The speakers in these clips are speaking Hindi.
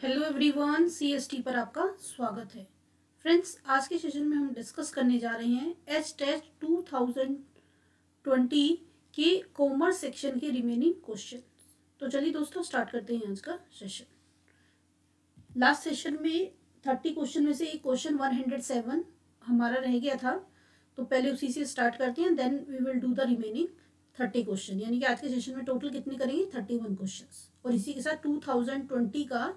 हेलो एवरीवन, सीएसटी पर आपका स्वागत है। फ्रेंड्स, आज के सेशन में हम डिस्कस करने जा रहे हैं एच टेस्ट 2020 के कॉमर्स सेक्शन के रिमेनिंग क्वेश्चन। तो चलिए दोस्तों, स्टार्ट करते हैं आज का सेशन। लास्ट सेशन में 30 क्वेश्चन में से एक क्वेश्चन 107 हमारा रह गया था, तो पहले उसी से स्टार्ट करते हैं, then we will do the remaining 30 question. यानी कि आज के सेशन में टोटल कितने करेंगे? 31 क्वेश्चन। और इसी के साथ 2020 का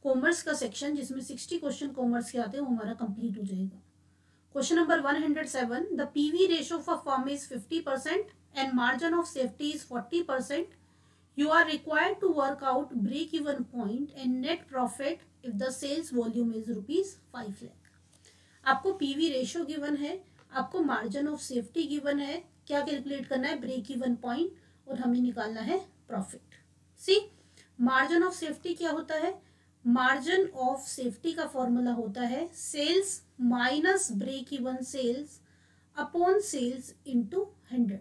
कॉमर्स का सेक्शन, जिसमें 60 क्वेश्चन कॉमर्स के आते हैं, वो हमारा कंप्लीट हो जाएगा। Question number 107, the PV ratio for firm is 50% and margin of safety is 40%. You are required to work out break even point and net profit if the sales volume is ₹5 lakh. आपको पीवी रेशियो गिवन है, आपको मार्जिन ऑफ सेफ्टी गिवन है, क्या कैलकुलेट करना है? ब्रेक इवन पॉइंट, और हमें निकालना है profit. See, margin of safety क्या होता है? मार्जिन ऑफ सेफ्टी का फॉर्मूला होता है sales minus break even sales upon sales into 100।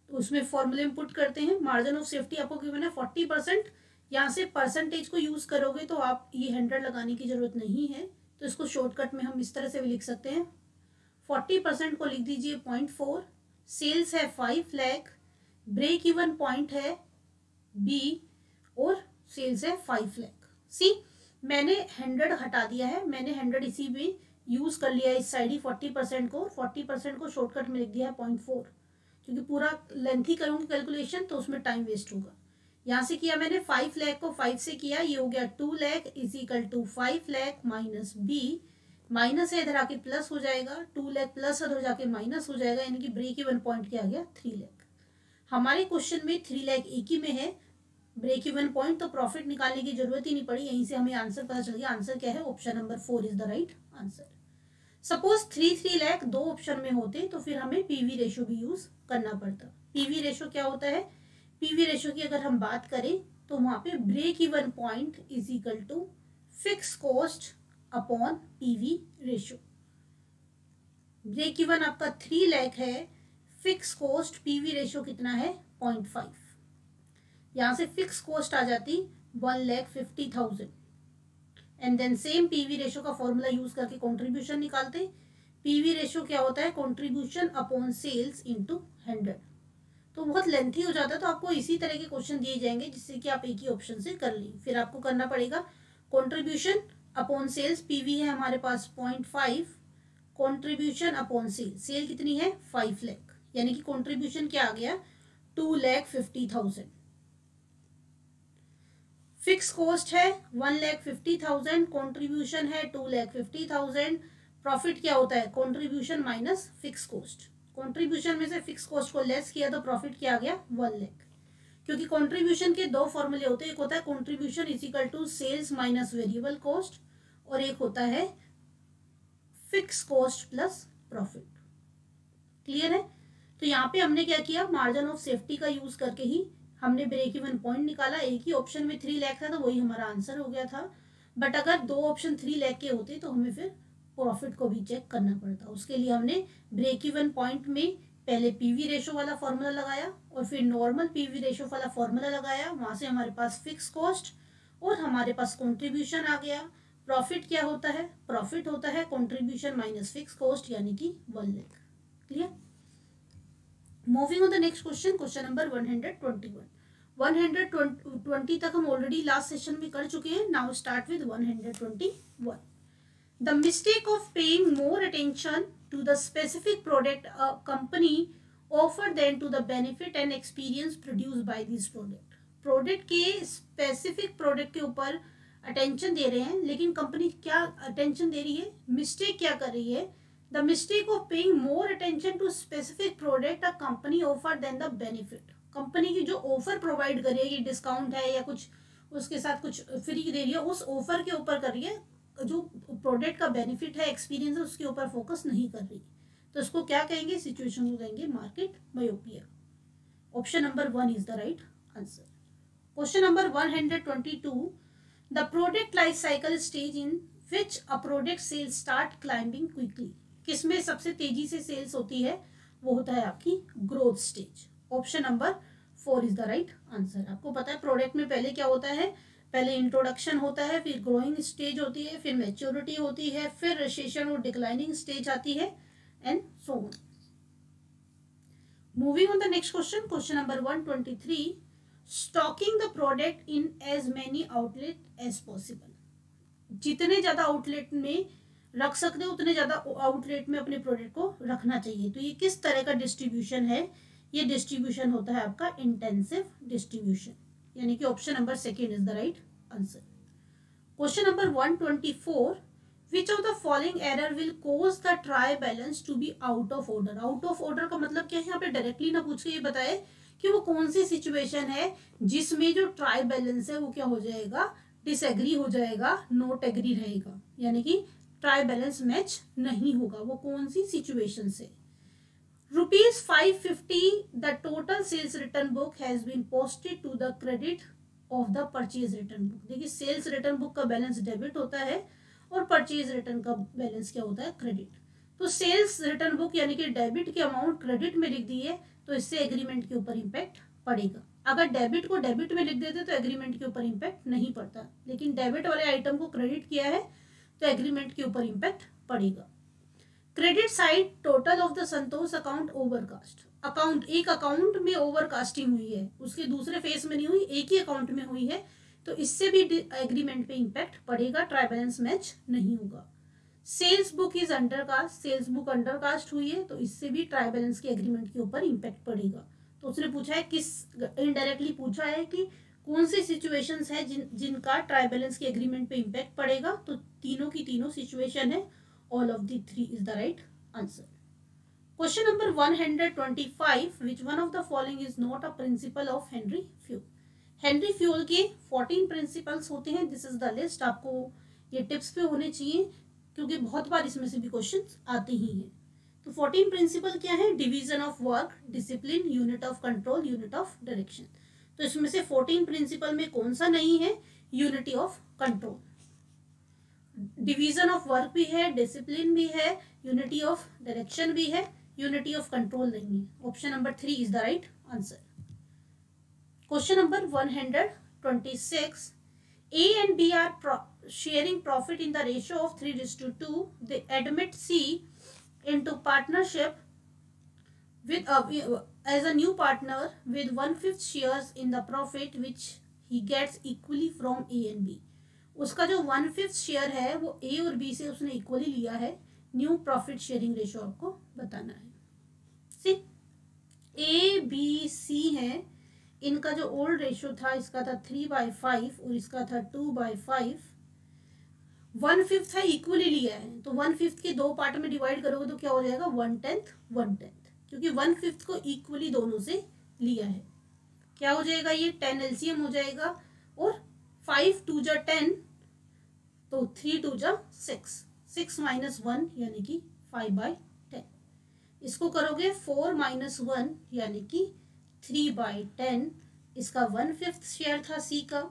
तो उसमें फॉर्मूले में पुट करते हैं। मार्जिन ऑफ सेफ्टी आपको गिवन है 40%। यहां से परसेंटेज को यूज करोगे तो आप ये 100 लगाने की जरूरत नहीं है, तो इसको शॉर्टकट में हम इस तरह से भी लिख सकते हैं। 40% को लिख दीजिए 0.4, सेल्स है 5 लाख, ब्रेक इवन पॉइंट है B और सेल्स है 5 लाख। सी, मैंने 100 हटा दिया है, मैंने 100 इसी में यूज कर लिया है इस साइड ही 40% को। 40% को शॉर्टकट में लिख दिया है 0.4, क्योंकि पूरा लेंथी करूंगी कैलकुलेशन तो उसमें टाइम वेस्ट होगा। यहां से किया मैंने 5 लाख को 5 से किया, ये हो गया 2 lakh is equal to 5 lakh minus B, minus है इधर आके प्लस हो जाएगा, 2 लाख प्लस इधर जाके माइनस हो जाएगा, यानी कि ब्रेक इवन पॉइंट क्या आ गया? 3 लाख। हमारे क्वेश्चन में 3 लाख एक ही में है ब्रेक इवन पॉइंट, तो प्रॉफिट निकालने की जरूरत ही नहीं पड़ी, यहीं से हमें आंसर पता चल गया। आंसर क्या है? Option number 4 is the right answer. Suppose 3 lakh दो ऑप्शन में होते तो फिर हमें पीवी रेशियो भी यूज करना पड़ता। पीवी रेशियो क्या होता है? पीवी रेशियो की अगर हम बात करें तो वहां पे break even point is equal to fix cost upon PV ratio. Break even आपका 3 लाख है, फिक्स कॉस्ट पीवी रेशियो कितना है? 0.5। यहां से फिक्स कॉस्ट आ जाती 1,50,000 and then same PV ratio का फॉर्मूला यूज करके कंट्रीब्यूशन निकालते। पीवी रेशियो क्या होता है? Contribution upon sales into 100। तो बहुत लेंथी हो जाता है, तो आपको इसी तरह के क्वेश्चन दिए जाएंगे जिससे कि आप एक ही ऑप्शन से कर लें। फिर आपको करना पड़ेगा कंट्रीब्यूशन अपॉन सेल्स। पीवी है हमारे पास 0.5, कंट्रीब्यूशन अपॉन सेल, सेल कितनी है? 5 लाख, यानी कि कंट्रीब्यूशन क्या आ गया? 2,50,000। फिक्स कॉस्ट है 1,50,000, कंट्रीब्यूशन है 2,50,000। प्रॉफिट क्या होता है? Contribution minus fix cost. Contribution में से फिक्स कॉस्ट को लेस किया तो प्रॉफिट क्या आ गया? 1 लाख। क्योंकि कंट्रीब्यूशन के दो फॉर्मूले होते हैं, एक होता है contribution is equal to sales minus variable cost, और एक होता है fix cost plus profit. Clear है? तो यहाँ पे हमने क्या किया? मार्जिन ऑफ सेफ्टी का यूज करके ही हमने ब्रेक इवन पॉइंट निकाला। एक ही ऑप्शन में 3 लाख था तो वही हमारा आंसर हो गया था। बट अगर दो ऑप्शन 3 लाख के होते तो हमें फिर प्रॉफिट को भी चेक करना पड़ता। उसके लिए हमने ब्रेक इवन पॉइंट में पहले पीवी रेशियो वाला फॉर्मूला लगाया और फिर नॉर्मल पीवी रेशियो वाला फॉर्मूला लगाया। वहां से हमारे पास फिक्स कॉस्ट और हमारे पास कॉन्ट्रीब्यूशन आ गया। प्रॉफिट क्या होता है? प्रॉफिट होता है कॉन्ट्रीब्यूशन माइनस फिक्स कॉस्ट, यानी कि 1 lakh. Clear? Moving on the next question, question number 121। 120 तक हम ऑलरेडी लास्ट सेशन में कर चुके हैं। Now start with 121। The mistake of paying more attention to the specific product a company offer than to the benefit and experience produce by this product. Product के स्पेसिफिक प्रोडक्ट के ऊपर अटेंशन दे रहे हैं, लेकिन कंपनी क्या अटेंशन दे रही है? मिस्टेक क्या कर रही है? The mistake of paying more attention to specific product a company offer than the benefit। Company की जो ऑफर प्रोवाइड कर रही है, ये डिस्काउंट है या कुछ उसके साथ कुछ फ्री दे रही है, उस ऑफर के ऊपर कर रही है। जो प्रोडक्ट का बेनिफिट है, एक्सपीरियंस है, उसके ऊपर फोकस नहीं कर रही। तो इसको क्या कहेंगे? सिचुएशन को कहेंगे market myopia. Option number 1 is the right answer. Question number 122, the product life cycle stage in which a product cell start climbing quickly. किसमें सबसे तेजी से सेल्स होती है? वो होता है आपकी growth stage. Option number 4 is the right answer. आपको पता है प्रोडक्ट में पहले क्या होता है? पहले इंट्रोडक्शन होता है, फिर ग्रोइंग स्टेज होती है, फिर मैच्योरिटी होती है, फिर रिसेशन और डिक्लाइनिंग स्टेज आती है, and so on. Moving on the next question, question number 123, stocking the product in as many outlet as possible. जितने ज्यादा आउटलेट में रख सकते हो उतने ज्यादा आउटलेट में अपने प्रोडक्ट को रखना चाहिए। तो ये किस तरह का डिस्ट्रीब्यूशन है? ये डिस्ट्रीब्यूशन होता है आपका इंटेंसिव डिस्ट्रीब्यूशन, यानी कि option number second is the right answer. Question number 124, which of the following error will cause the trial balance to be out of order. Out of order का मतलब क्या है? यहाँ पे डायरेक्टली ना पूछ के ये बताए कि वो कौन सी सिचुएशन है जिसमें जो ट्राई बैलेंस है वो क्या हो जाएगा? डिसएग्री हो जाएगा, नॉट एग्री रहेगा, यानी कि ट्राई बैलेंस मैच नहीं होगा। वो कौन सी सिचुएशन से? ₹550 the total sales return book has been posted to the credit of the purchase return book। देखिए सेल्स रिटर्न बुक का बैलेंस डेबिट होता है और परचेज रिटर्न का बैलेंस क्या होता है? क्रेडिट। तो सेल्स रिटर्न बुक यानी कि डेबिट की अमाउंट क्रेडिट में लिख दी है तो इससे एग्रीमेंट के ऊपर इम्पैक्ट पड़ेगा। अगर डेबिट को डेबिट में लिख देते तो एग्रीमेंट के ऊपर इम्पैक्ट नहीं पड़ता, लेकिन डेबिट वाले आइटम को क्रेडिट किया है तो एग्रीमेंट के ऊपर इम्पैक्ट पड़ेगा। Credit side total of the Santosh account overcast. Account एक अकाउंट में ओवरकास्टिंग हुई है, उसके दूसरे फेस में नहीं हुई, एक ही अकाउंट में हुई है, तो इससे भी एग्रीमेंट पे इम्पैक्ट पड़ेगा, ट्राई बैलेंस मैच नहीं होगा। Sales book is undercast, sales book undercast हुई है तो इससे भी ट्राई बैलेंस के एग्रीमेंट के ऊपर इम्पैक्ट पड़ेगा। तो उसने पूछा है किस, इनडायरेक्टली पूछा है कि कौन सी सिचुएशंस है जिनका ट्राई बैलेंस के एग्रीमेंट पे इम्पैक्ट पड़ेगा, तो तीनों की तीनों सिचुएशन है। All of the three is the right answer. Question number 125, which one of the following is not a principle of Henry Fayol? Henry Fayol के 14 principles होते हैं। This is the list। आपको ये टिप्स पे होने चाहिए क्योंकि बहुत बार इसमें से भी क्वेश्चंस आते ही हैं। तो 14 प्रिंसिपल क्या है? Division of work, discipline, unit of control, unit of direction. तो इसमें से 14 प्रिंसिपल में कौन सा नहीं है? Unity of control. Division of work भी है, डिसिप्लिन भी है, यूनिटी ऑफ डायरेक्शन भी है, यूनिटी ऑफ कंट्रोल नहीं है। Option number 3 is the right answer. Question number 126, A and B are sharing profit in the ratio of 3:2. They admit C into partnership with as a new partner with 1/5 shares in the profit which he gets equally from A and B। उसका जो 1/5 शेयर है वो ए और बी से उसने इक्वली लिया है। न्यू प्रॉफिट शेयरिंग रेशियो आपको बताना है। सी ए बी सी है, इनका जो ओल्ड रेशियो था इसका था 3/5 और इसका था 2/5। 1/5 है, इक्वली लिया है तो 1/5 के दो पार्ट में डिवाइड करोगे तो क्या हो जाएगा? 1/10 1/10, क्योंकि 1/5 को इक्वली दोनों से लिया है। क्या हो जाएगा? ये 10 एलसीएम हो जाएगा और 5 2 जा 10 तो 3 2 जा 6, 6 - 1 यानी कि 5/10। इसको करोगे 4 - 1 यानी कि 3/10। इसका 1/5 शेयर था सी का।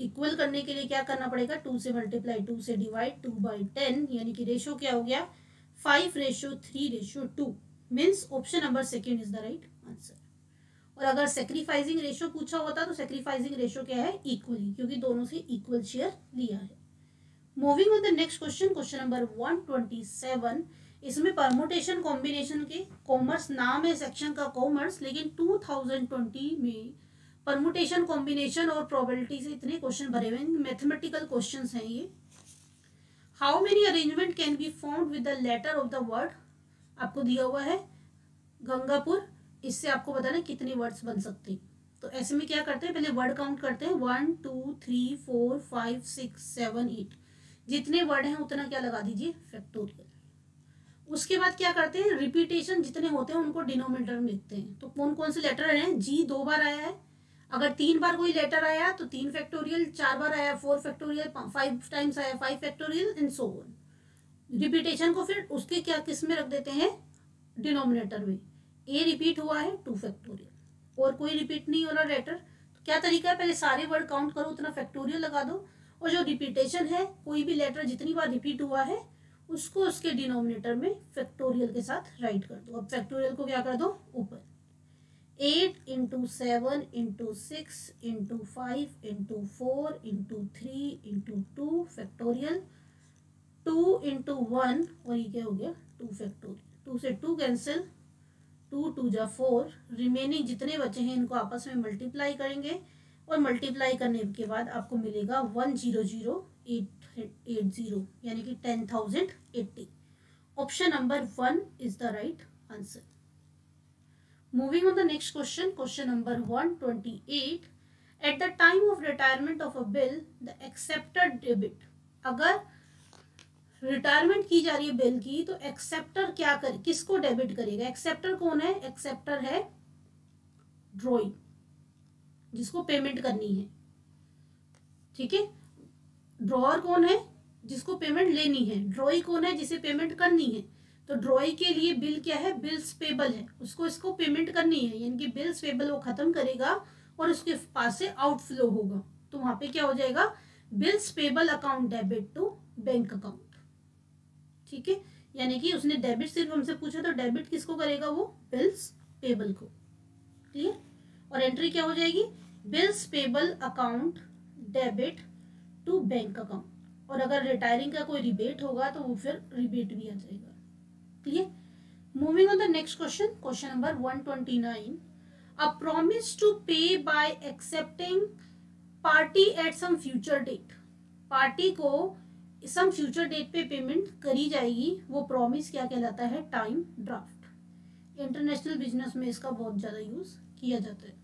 इक्वल करने के लिए क्या करना पड़ेगा? 2 से मल्टीप्लाई, 2 से डिवाइड, 2/10 यानी कि रेशियो क्या हो गया? 5:3:2 means option number second is the right answer. और अगर सेक्रीफाइसिंग रेशियो पूछा होता तो सेक्रीफाइसिंग रेशियो क्या है? इक्वली, क्योंकि दोनों से इक्वल शेयर लिया है। Moving on the next question, question number 127। इसमें परमुटेशन कॉम्बिनेशन के कॉमर्स नाम है सेक्शन का कॉमर्स, लेकिन 2020 में परमुटेशन कॉम्बिनेशन और प्रोबेबिलिटी से इतने क्वेश्चन भरे हुए हैं, मैथमेटिकल क्वेश्चंस हैं ये। How many arrangement can be found with the letter of the word? आपको दिया हुआ है गंगापुर, इससे आपको बताना कितने वर्ड्स बन सकते हैं। तो ऐसे में क्या करते हैं? पहले वर्ड काउंट करते हैं, 1 2 3 4 5 6 7 8। जितने वर्ड हैं उतना क्या लगा दीजिए? फैक्टोरियल। उसके बाद क्या करते हैं? रिपीटेशन जितने होते हैं उनको डिनोमिनेटर में लिखते हैं। तो कौन कौन से लेटर हैं? जी 2 बार आया है, अगर 3 बार कोई लेटर आया तो 3 फैक्टोरियल, 4 बार आया 4 फैक्टोरियल, 5 टाइम्स आया 5 factorial and so on. Repetition को फिर उसके क्या किस में रख देते हैं? डिनोमिनेटर में। ए रिपीट हुआ है 2 फैक्टोरियल और कोई रिपीट नहीं हो रहा लेटर, तो क्या तरीका है? पहले सारे वर्ड काउंट करो, उतना फैक्टोरियल लगा दो, और जो रिपीटेशन है कोई भी लेटर जितनी बार रिपीट हुआ है उसको उसके डिनोमिनेटर में फैक्टोरियल के साथ राइट कर दो। अब फैक्टोरियल को क्या कर दो? ऊपर। 8 into 7 into 6 into 5 into 4 into 3 into 2 factorial, 2 into 1 और ये क्या हो गया 2 फैक्टोरियल। 2 से 2 कैंसिल, 2 2 जा 4, रिमेनिंग जितने बचे हैं इनको आपस में मल्टीप्लाई करेंगे और मल्टीप्लाई करने के बाद आपको मिलेगा 100,880 यानी कि 10,080। Option number 1 is the right answer. Moving on the next question, question number 128। At the time of retirement of a bill the accepted debit, अगर रिटायरमेंट की जा रही है बिल की तो एक्सेप्टर क्या करे, किसको डेबिट करेगा? एक्सेप्टर कौन है? एक्सेप्टर है ड्रॉई, जिसको पेमेंट करनी है। ठीक है, ड्रॉअर कौन है? जिसको पेमेंट लेनी है। ड्रॉई कौन है? जिसे पेमेंट करनी है। तो ड्रॉई के लिए बिल क्या है? बिल्स पेबल है, उसको इसको पेमेंट करनी है, यानी कि बिल्स पेबल वो खत्म करेगा और उसके पास से आउटफ्लो होगा, तो वहां पे क्या हो जाएगा? Bills payable account debit to bank account. ठीक है, यानी कि उसने डेबिट सिर्फ हमसे पूछा तो डेबिट किसको करेगा? वो बिल्स पेबल को। क्लियर? और एंट्री क्या हो जाएगी? Bills payable account debit to bank account. और अगर रिटायरिंग का कोई रिबेट होगा तो वो फिर रिबेट भी आ जाएगा। Clear? Moving on the next question, question number 129। A promise to pay by accepting party at some future date, party को सम फ्यूचर डेट पे पेमेंट करी जाएगी, वो प्रॉमिस क्या कहलाता है? Time draft. इंटरनेशनल बिजनेस में इसका बहुत ज्यादा यूज किया जाता है।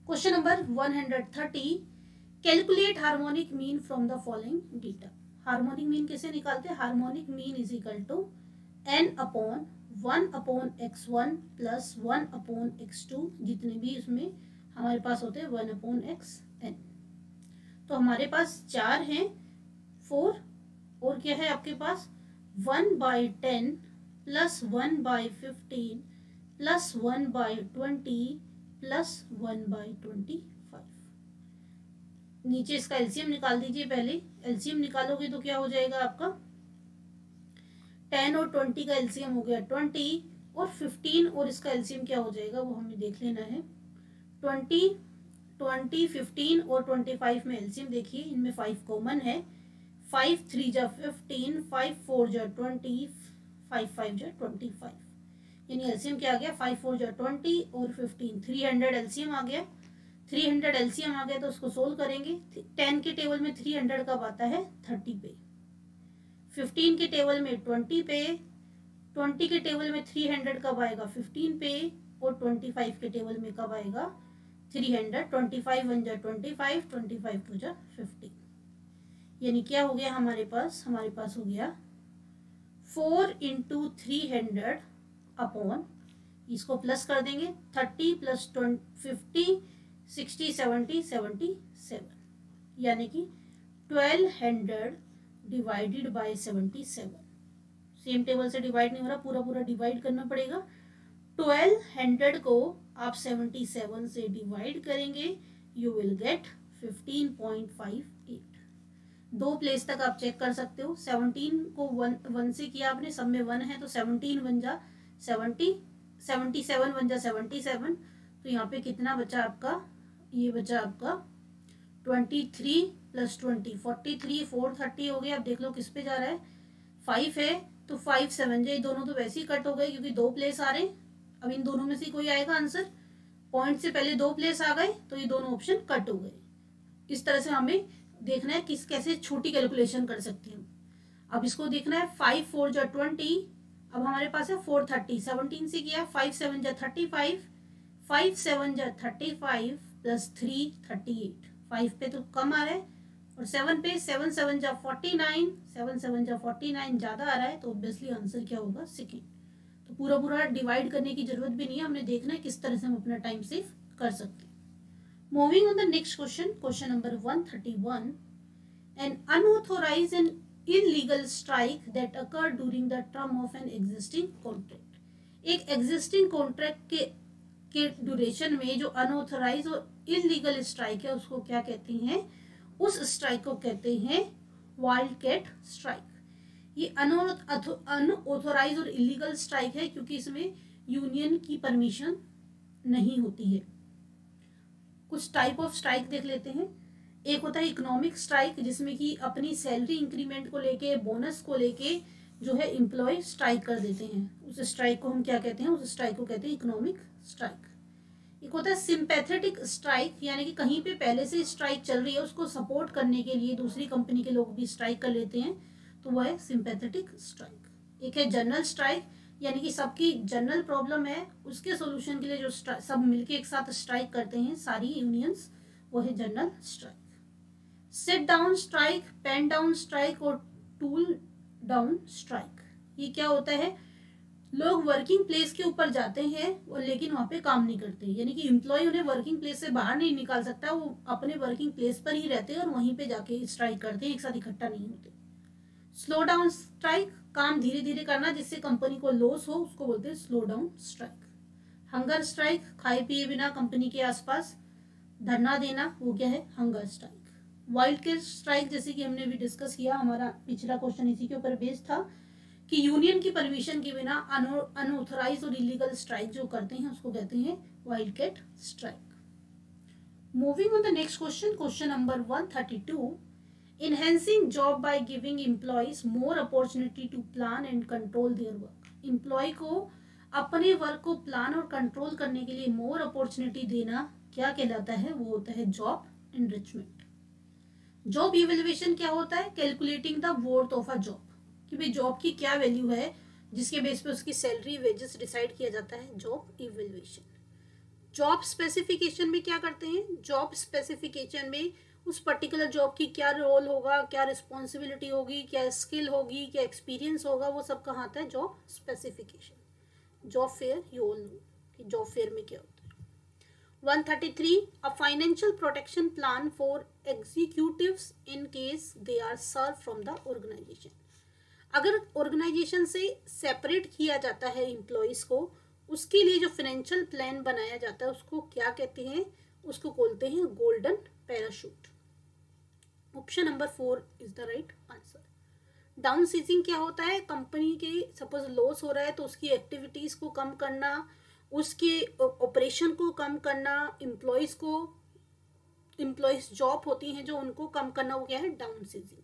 Question number 130। Calculate harmonic mean from the following data. Harmonic mean कैसे निकालते हैं? Harmonic mean is equal to n upon 1 upon x1 plus 1 upon x2, जितने भी इसमें हमारे पास होते हैं 1 अपॉन xn। तो हमारे पास 4 हैं, 4 और क्या है आपके पास? 1/10 प्लस 1/15 प्लस 1/20 प्लस 1/25। नीचे इसका एलसीएम निकाल दीजिए। पहले एलसीएम निकालोगे तो क्या हो जाएगा आपका? 10 और 20 का एलसीएम हो गया 20, और 15 और इसका एलसीएम क्या हो जाएगा वो हमें देख लेना है। 20, 15 और 25 में एलसीएम देखिए, इनमें 5 कॉमन है। 5 3 जा 15, 5 4 जा 20, 5 5 जा 25, यानी एलसीएम क्या आ गया? 5 4 जा 20 और 15, 300 एलसीएम आ गया। 300 एलसीएम आ गया तो उसको सोल्व करेंगे। 10 के टेबल में 300 कब आता है? 30 पे। 15 के टेबल में 20 पे। 20 के टेबल में 300 कब आएगा? 15 पे। और 25 के टेबल में कब आएगा? 300। 25 1 जा 25, 25 2 जा 50, यानी क्या हो गया हमारे पास? हमारे पास हो गया 4 इंटू 300 अपॉन, इसको प्लस कर देंगे, 30 प्लस 50 60 70 77, यानी कि 1200 डिवाइडेड बाय 77। सेम टेबल से डिवाइड नहीं हो रहा, पूरा पूरा डिवाइड करना पड़ेगा। 1200 को आप 77 से डिवाइड करेंगे, यू विल गेट 15.58। 2 प्लेस तक आप चेक कर सकते हो। 17 को 1 से किया आपने, सब में 1 है तो 17 1 जा 70, 77 1 जा 77, तो यहाँ पे कितना बचा आपका? ये बचा आपका 23 प्लस 20 43, 430 हो गया। अब देख लो किस पे जा रहा है? 5 है तो 5 7 ये दोनों तो वैसे ही कट हो गए क्योंकि 2 प्लेस आ रहे। अब इन दोनों में से कोई आएगा आंसर। पॉइंट से पहले 2 प्लेस आ गए तो ये दोनों ऑप्शन कट हो गए। इस तरह से हमें देखना है किस कैसे छोटी कैलकुलेशन कर सकते हैं। अब इसको देखना है 5 4 जा 20, अब हमारे पास है 430, 17 से किया 5 7 जा 35, 5 7 जा 35 प्लस 3 38। 5 पे तो कम आ रहा है और 7 पे 7 7 जा 49, 7 7 जा 49 ज्यादा आ रहा है, तो ऑब्वियसली आंसर क्या होगा? सेकेंड। तो पूरा पूरा डिवाइड करने की जरूरत भी नहीं है, हमने देखना है किस तरह से हम अपना टाइम सेव कर सकते हैं। Moving on the next question, question number 131। An unauthorised and illegal strike that occur during the term of an existing contract. एक एग्जिस्टिंग कॉन्ट्रैक्ट के ड्यूरेशन में जो अनऑथोराइज और इलीगल स्ट्राइक है उसको क्या कहते हैं? उस स्ट्राइक को कहते हैं वाइल्ड कैट स्ट्राइक। ये अनऑथोराइज और इलीगल स्ट्राइक है क्योंकि इसमें यूनियन की परमिशन नहीं होती है। कुछ टाइप ऑफ स्ट्राइक देख लेते हैं। एक होता है इकोनॉमिक स्ट्राइक, जिसमें कि अपनी सैलरी इंक्रीमेंट को लेके, बोनस को लेके जो है एम्प्लॉय स्ट्राइक कर देते हैं। उस स्ट्राइक को हम क्या कहते हैं? उस स्ट्राइक को कहते हैं इकोनॉमिक स्ट्राइक। एक होता है सिंपैथेटिक स्ट्राइक, यानी कि कहीं पे पहले से स्ट्राइक चल रही है, उसको सपोर्ट करने के लिए दूसरी कंपनी के लोग भी स्ट्राइक कर लेते हैं, तो वह है सिंपैथेटिक स्ट्राइक। एक है जनरल स्ट्राइक, यानी कि सबकी जनरल प्रॉब्लम है, उसके सोल्यूशन के लिए जो सब मिलके एक साथ स्ट्राइक करते हैं सारी यूनियंस, वो है general strike. Sit down strike, pen down strike और टूल डाउन स्ट्राइक, ये क्या होता है? लोग वर्किंग प्लेस के ऊपर जाते हैं और लेकिन वहां पे काम नहीं करते, यानी कि एम्प्लॉय उन्हें वर्किंग प्लेस से बाहर नहीं निकाल सकता, वो अपने वर्किंग प्लेस पर ही रहते हैं और वहीं पे जाके स्ट्राइक करते हैं, एक साथ इकट्ठा नहीं होते। स्लो डाउन स्ट्राइक, काम धीरे धीरे करना जिससे कंपनी को लॉस हो, उसको बोलते हैं slow down strike. Hunger strike, खाए पिए बिना कंपनी के आसपास धरना देना, वो क्या है? Hunger strike. Wild cat strike, जैसे कि हमने भी डिस्कस किया, हमारा पिछला क्वेश्चन इसी के ऊपर बेस्ड था कि यूनियन की परमिशन के बिना अनऑथराइज और इलीगल स्ट्राइक जो करते हैं उसको कहते हैं wild cat strike. Moving on the next question, question number 132, enhancing job by giving employees more opportunity to plan and control their work। Employ को अपने वर्क को प्लान और कंट्रोल करने के लिए मोर अपॉर्चुनिटी देना क्या कहलाता है? वो होता है जॉब एनरिचमेंट। जॉब इवेल्युएशन क्या होता है? Calculating the worth of a job, कि भाई जॉब की क्या वैल्यू है, जिसके बेस पे उसकी सैलरी वेजेस डिसाइड किया जाता है, जॉब इवेल्युएशन। जॉब स्पेसिफिकेशन में क्या करते हैं? जॉब स्पेसिफिकेशन में उस पर्टिकुलर जॉब की क्या रोल होगा, क्या रिस्पॉन्सिबिलिटी होगी, क्या स्किल होगी, क्या एक्सपीरियंस होगा, वो सब कहाँ आता है? Job specification. Job fair, you all know कि जॉब फेयर में क्या होता है। 133, a financial protection plan for executives in case they are serve from the organisation. अगर ऑर्गेनाइजेशन से सेपरेट किया जाता है एम्प्लॉयज को, उसके लिए जो फाइनेंशियल प्लान बनाया जाता है उसको क्या कहते हैं? उसको बोलते हैं golden parachute. Option number 4 is the right answer. Downsizing क्या होता है? कंपनी के सपोज लॉस हो रहा है तो उसकी एक्टिविटीज को कम करना, उसके ऑपरेशन को कम करना, एम्प्लॉयज जॉब होती हैं जो उनको कम करना, वो क्या है? Downsizing.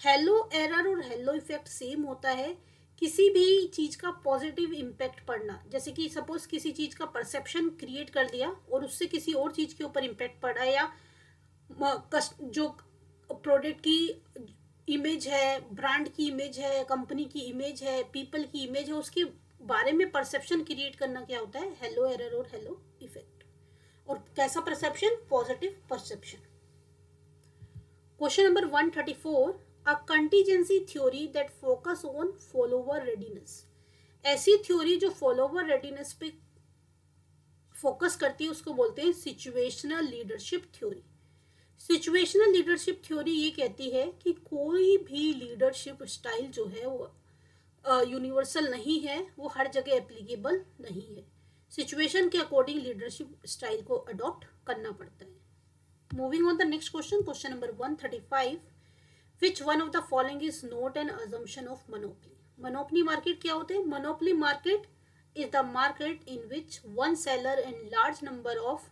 हेलो एरर और हेलो इफेक्ट सेम होता है। किसी भी चीज का पॉजिटिव इम्पैक्ट पड़ना, जैसे कि सपोज किसी चीज का परसेप्शन क्रिएट कर दिया और उससे किसी और चीज के ऊपर इम्पैक्ट पड़ा, या जो प्रोडक्ट की इमेज है, ब्रांड की इमेज है, कंपनी की इमेज है, पीपल की इमेज है, उसके बारे में परसेप्शन क्रिएट करना क्या होता है? हेलो एरर और हेलो इफेक्ट। और कैसा perception? Positive perception. Question number 134, a contingency theory that focus on follower readiness। ऐसी थ्योरी जो फॉलोवर रेडीनेस पे फोकस करती है उसको बोलते हैं situational leadership theory. Situational leadership theory ये कहती है कि कोई भी लीडरशिप स्टाइल जो है वो यूनिवर्सल नहीं है, वो हर जगह एप्लीकेबल नहीं है। सिचुएशन के अकॉर्डिंग लीडरशिप स्टाइल को अडॉप्ट करना पड़ता है। Moving on the next question, question number 135, Which one of the following is not an assumption of monopoly? Monopoly market क्या होते हैं? Monopoly market is the market in which one seller and large number of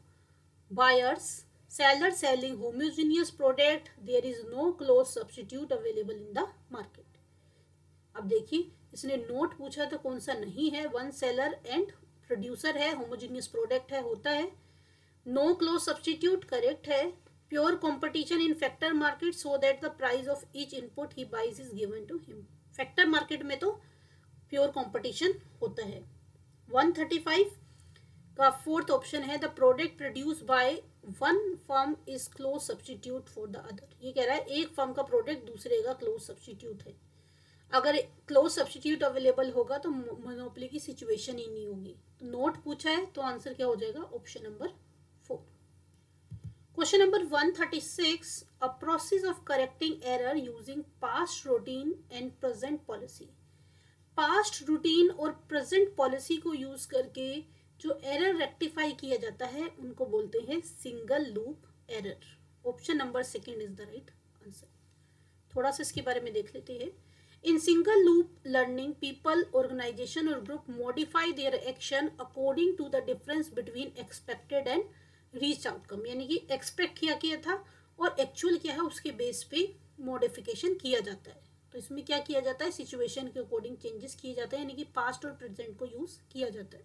buyers, seller selling homogeneous product, there is no close substitute available in the market। अब देखिए इसने नोट पूछा तो कौन सा नहीं है? वन सेलर एंड प्रोड्यूसर है, होमोजीनियस प्रोडक्ट है, होता है। नो क्लोज सब्सटीट्यूट करेक्ट है। Pure competition in factor market so that the price of each input he buys is given to him. Factor market में तो प्योर कंपटीशन होता है। 135 का फोर्थ ऑप्शन है the product produce by one firm is close substitute for the other. ये कह रहा है एक फर्म का प्रोडक्ट दूसरे का क्लोज सब्सटीट्यूट है। अगर क्लोज सब्सटीट्यूट अवेलेबल होगा तो मोनोपोली की सिचुएशन ही नहीं होगी। तो नोट पूछा है तो आंसर क्या हो जाएगा? Option number 4। Question number 136, a process of correcting error using past routine and present policy. Past routine और प्रेजेंट पॉलिसी को यूज करके जो एरर रेक्टिफाई किया जाता है उनको बोलते हैं single loop error. Option number 2 is the right answer. थोड़ा सा इसके बारे में देख लेते हैं। In single loop learning, people, organization or group modify their action according to the difference between expected and reached outcome. यानी कि expect किया था और actual क्या है उसके बेस पे modification किया जाता है. तो इसमें क्या किया जाता है, सिचुएशन के अकॉर्डिंग चेंजेस किए जाते हैं, यानी कि पास्ट और प्रेजेंट को यूज किया जाता है.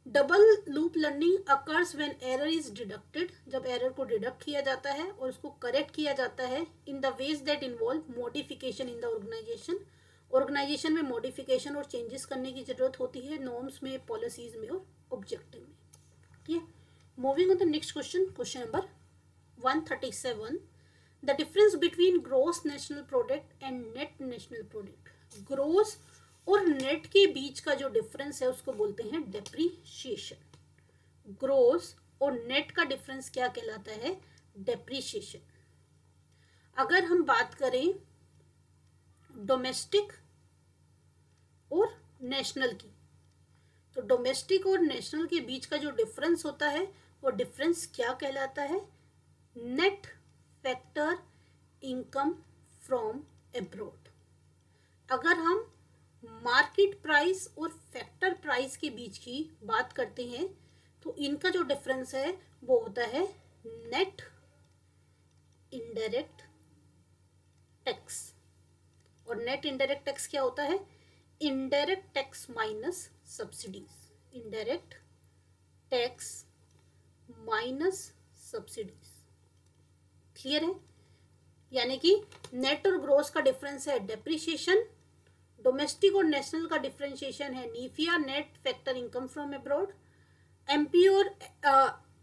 Double loop learning occurs when error is deducted, जब एरर को डिडक्ट किया जाता है और उसको करेक्ट किया जाता है in the ways that involve modification in the organisation. Organisation में मॉडिफिकेशन और चेंजेस करने की जरूरत होती है, नॉर्म्स में, पॉलिसीज में और ऑब्जेक्टिव में. ठीक है. Moving on the next question, question number 137. The difference between gross national product and net national product. Gross और नेट के बीच का जो डिफरेंस है उसको बोलते हैं डेप्रीशिएशन. ग्रॉस और नेट का डिफरेंस क्या कहलाता है, डेप्रीशिएशन. अगर हम बात करें डोमेस्टिक और नेशनल की, तो डोमेस्टिक और नेशनल के बीच का जो डिफरेंस होता है वो डिफरेंस क्या कहलाता है, net factor income from abroad. अगर हम मार्केट प्राइस और फैक्टर प्राइस के बीच की बात करते हैं तो इनका जो डिफरेंस है वो होता है नेट इनडायरेक्ट टैक्स. और नेट इनडायरेक्ट टैक्स क्या होता है, indirect tax minus subsidies. Indirect tax minus subsidies. Clear है. यानी कि नेट और ग्रॉस का डिफरेंस है डेप्रिसिएशन, डोमेस्टिक और नेशनल का डिफरेंशिएशन है NFIA net factor income from abroad. MP और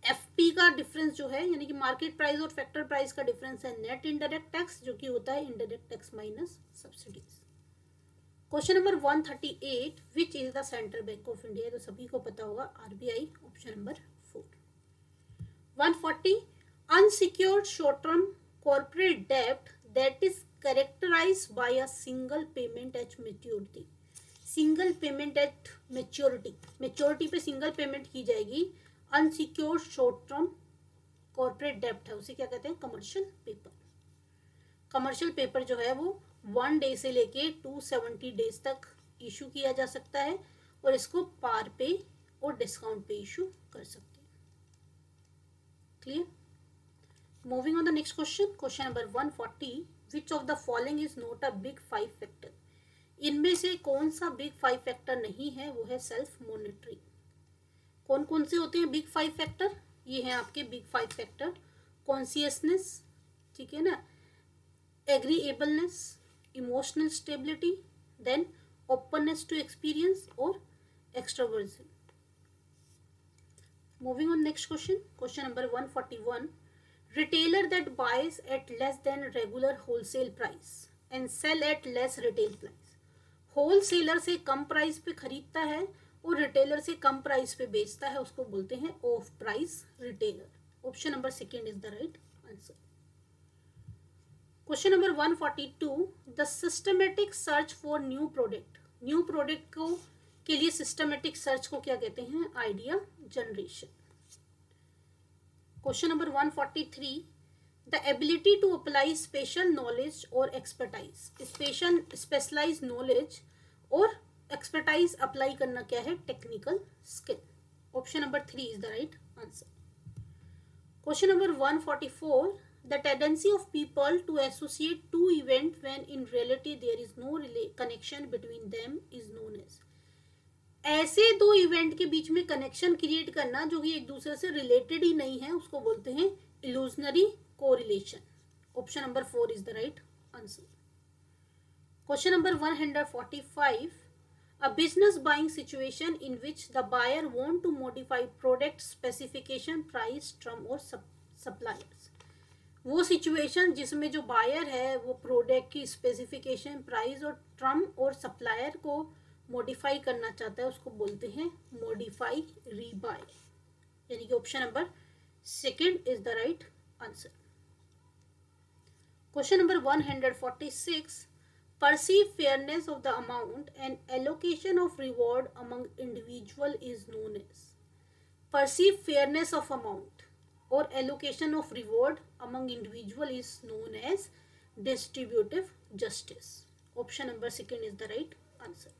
एफपी का डिफरेंस जो है यानी कि मार्केट प्राइस और फैक्टर प्राइस का डिफरेंस है नेट इनडायरेक्ट टैक्स, जो कि होता है indirect tax minus subsidies. Question number 138. Which is the central bank of India. तो सभी को पता होगा RBI. Option number 4. 140. Unsecured short term corporate डेब्ट that is characterized by a single payment at maturity. Single payment at maturity, maturity पे सिंगल पेमेंट की जाएगी. अनसिक्योर्ड शॉर्ट टर्म कॉर्पोरेट डेब्ट है, उसे क्या कहते हैं, कमर्शियल पेपर. कमर्शियल पेपर जो है वो 1 डे से लेके 270 डेज तक इशू किया जा सकता है और इसको पार पे और डिस्काउंट पे इशू कर सकते हैं. Clear. Moving on the next question, question number 140. Which of the following is not a big 5 factor. इनमें से कौन सा बिग 5 फैक्टर नहीं है, वो है सेल्फ मॉनिटरिंग. कौन कौन से होते हैं बिग 5 फैक्टर, ये हैं आपके बिग 5 फैक्टर. कॉन्शियसनेस, ठीक है ना, agreeableness, emotional stability, then openness to experience और extroversion. Moving on next question, question number 141. Retailer that buys at less than regular wholesale price and sell at less retail price. Wholesaler से कम प्राइस पे खरीदता है और रिटेलर से कम प्राइस पे बेचता है, उसको बोलते हैं off price retailer. Option number 2 is the right answer. Question number 142. The systematic search for new product. New product को के लिए सिस्टमेटिक सर्च को क्या कहते हैं, idea generation. Question number 143. The ability to apply special knowledge और एक्सपर्टाइज. स्पेशलाइज नॉलेज और एक्सपर्टाइज अप्लाई करना क्या है, technical skill. Option number 3 is the right answer. Question number 144. The tendency of people to associate to event when in reality there is no connection between them is known as. ऐसे दो इवेंट के बीच में कनेक्शन क्रिएट करना जो कि एक दूसरे से रिलेटेड ही नहीं है, उसको बोलते हैं illusionary correlation. Option number 4 is the right answer. Question number 145. A business buying situation in which the buyer want to modify product specification, price, term और सप्लायर्स. वो सिचुएशन जिसमें जो बायर है वो प्रोडक्ट की स्पेसिफिकेशन, प्राइस और टर्म और सप्लायर को मॉडिफाई करना चाहता है, उसको बोलते हैं मॉडिफाई रीबाय. यानी कि option number 2 is the right answer. Question number 146. Perceive fairness of the amount and allocation of reward among individual is known as. Perceive fairness of amount और allocation of reward among individual is known as distributive justice. Option number second is the right answer.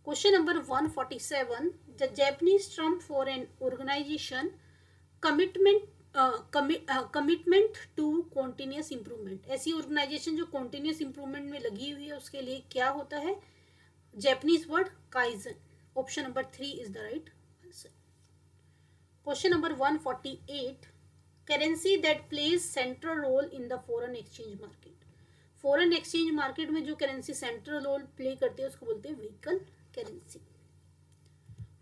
Question number 147, the Japanese term for an organisation commitment to continuous improvement. ऐसी ऑर्गेनाइजेशन जो कॉन्टिन्यूस इंप्रूवमेंट में लगी हुई है उसके लिए क्या होता है? Japanese word kaizen. Option number 3 is the right answer. Question number 148, currency that plays central role in the foreign exchange market. Foreign exchange market में जो करेंसी सेंट्रल रोल प्ले करती है उसको बोलते हैं vehicle currency.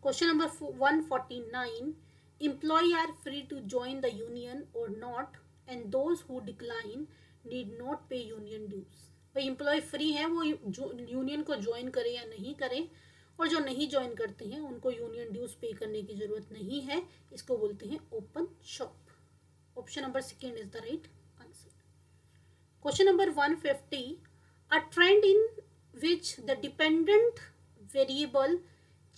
Question number 149, employ are free to join the union और not and those who decline need not pay union dues. भाई एम्प्लॉय फ्री है, वो यूनियन को ज्वाइन करे या नहीं करे, और जो नहीं ज्वाइन करते हैं उनको यूनियन ड्यूज पे करने की जरूरत नहीं है। इसको बोलते हैं open shop. Option number second is the right answer. Question number 150, a trend in which the dependent variable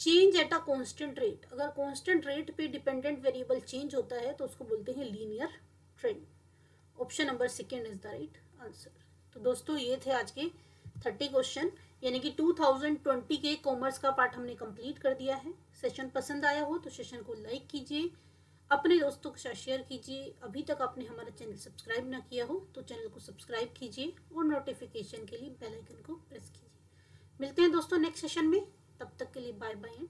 change at a constant rate. अगर कांस्टेंट रेट पे डिपेंडेंट वेरिएबल चेंज होता है तो उसको बोलते हैं linear trend. Option number second is the right answer. तो दोस्तों ये थे आज के 30 क्वेश्चन, यानी कि 2020 के कॉमर्स का पार्ट हमने कंप्लीट कर दिया है। सेशन पसंद आया हो तो सेशन को लाइक कीजिए, अपने दोस्तों के साथ शेयर कीजिए। अभी तक आपने हमारा चैनल सब्सक्राइब ना किया हो तो चैनल को सब्सक्राइब कीजिए और नोटिफिकेशन के लिए बेल आइकन को प्रेस कीजिए। मिलते हैं दोस्तों नेक्स्ट सेशन में, तब तक के लिए बाय बाय एंड